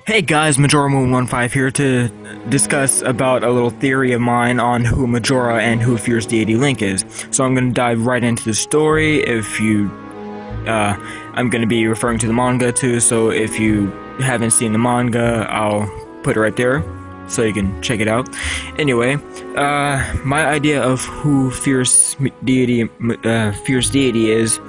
Hey guys, Majora Moon 15 here to discuss about a little theory of mine on who Majora and who Fierce Deity Link is. So I'm going to dive right into the story. I'm going to be referring to the manga too, so if you haven't seen the manga, I'll put it right there so you can check it out. Anyway, my idea of who Fierce Deity is.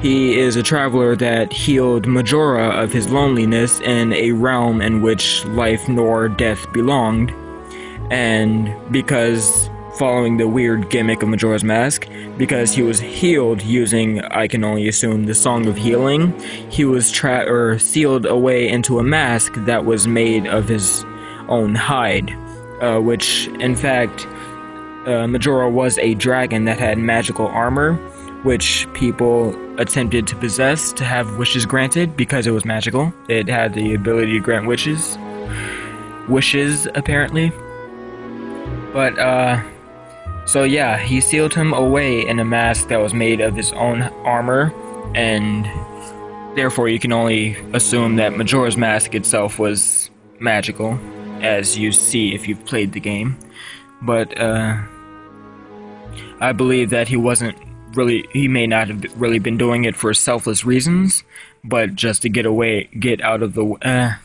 He is a traveler that healed Majora of his loneliness in a realm in which life nor death belonged. And because, following the weird gimmick of Majora's Mask, because he was healed using, I can only assume, the Song of Healing, he was sealed away into a mask that was made of his own hide, which, in fact, Majora was a dragon that had magical armor, which people attempted to possess to have wishes granted because it was magical. It had the ability to grant wishes, apparently. But, so yeah, he sealed him away in a mask that was made of his own armor, and therefore you can only assume that Majora's Mask itself was magical, as you see if you've played the game. But, I believe that he may not have really been doing it for selfless reasons, but just to get out of the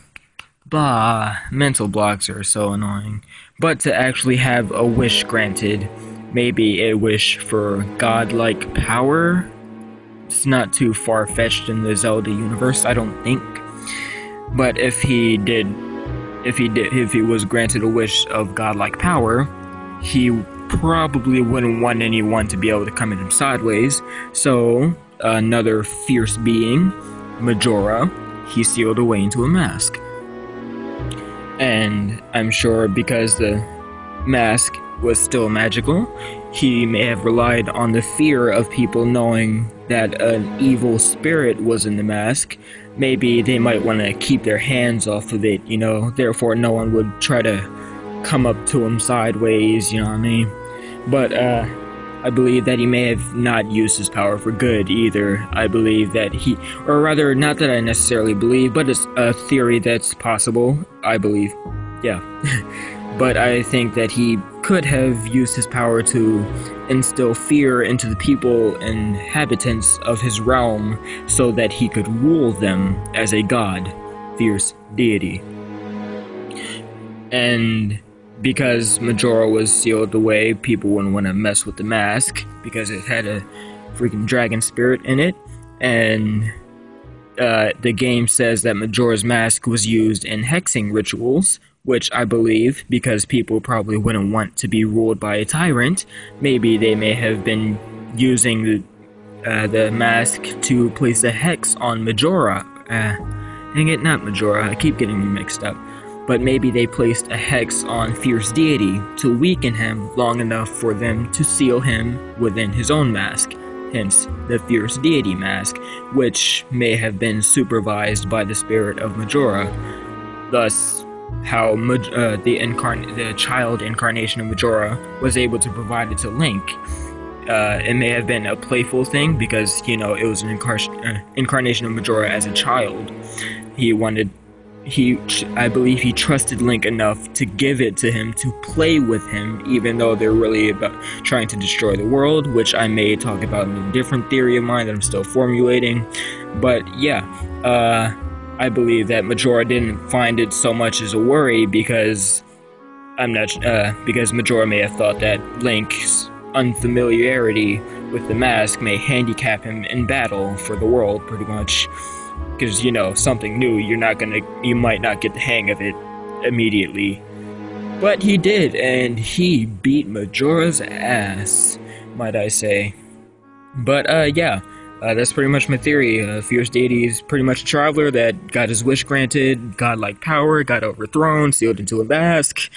mental blocks are so annoying. But to actually have a wish granted, maybe a wish for godlike power. It's not too far-fetched in the Zelda universe, I don't think. But if he was granted a wish of godlike power, he probably wouldn't want anyone to be able to come at him sideways, so another fierce being, Majora, he sealed away into a mask. And I'm sure because the mask was still magical, he may have relied on the fear of people knowing that an evil spirit was in the mask. Maybe they might want to keep their hands off of it, therefore no one would try to come up to him sideways, you know what I mean? But, I believe that he may have not used his power for good either. I believe that or rather, not that I necessarily believe, but it's a theory that's possible, I believe. Yeah. But I think that he could have used his power to instill fear into the people and inhabitants of his realm so that he could rule them as a god, fierce deity. And because Majora was sealed away, people wouldn't want to mess with the mask because it had a freaking dragon spirit in it. And the game says that Majora's Mask was used in hexing rituals, which I believe, because people probably wouldn't want to be ruled by a tyrant. Maybe they may have been using the mask to place a hex on Majora. Dang it, not Majora, I keep getting them mixed up. But maybe they placed a hex on Fierce Deity to weaken him long enough for them to seal him within his own mask, hence the Fierce Deity mask, which may have been supervised by the spirit of Majora. Thus, how the child incarnation of Majora was able to provide it to Link. It may have been a playful thing because, it was an incarnation of Majora as a child. I believe he trusted Link enough to give it to him to play with him, even though they're really about trying to destroy the world, which I may talk about in a different theory of mine that I'm still formulating. But yeah, I believe that Majora didn't find it so much as a worry because because Majora may have thought that Link's unfamiliarity with the mask may handicap him in battle for the world, pretty much. Because, something new, you might not get the hang of it immediately. But he did, and he beat Majora's ass, might I say. But, yeah, that's pretty much my theory. Fierce Deity is pretty much a traveler that got his wish granted, godlike power, got overthrown, sealed into a mask,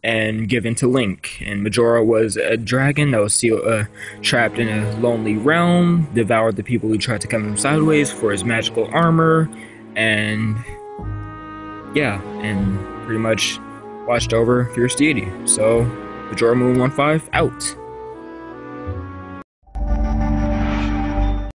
and given to Link. And Majora was a dragon that was trapped in a lonely realm, devoured the people who tried to come him sideways for his magical armor, and yeah, and pretty much watched over Fierce Deity. So, Majora Moon 15 out.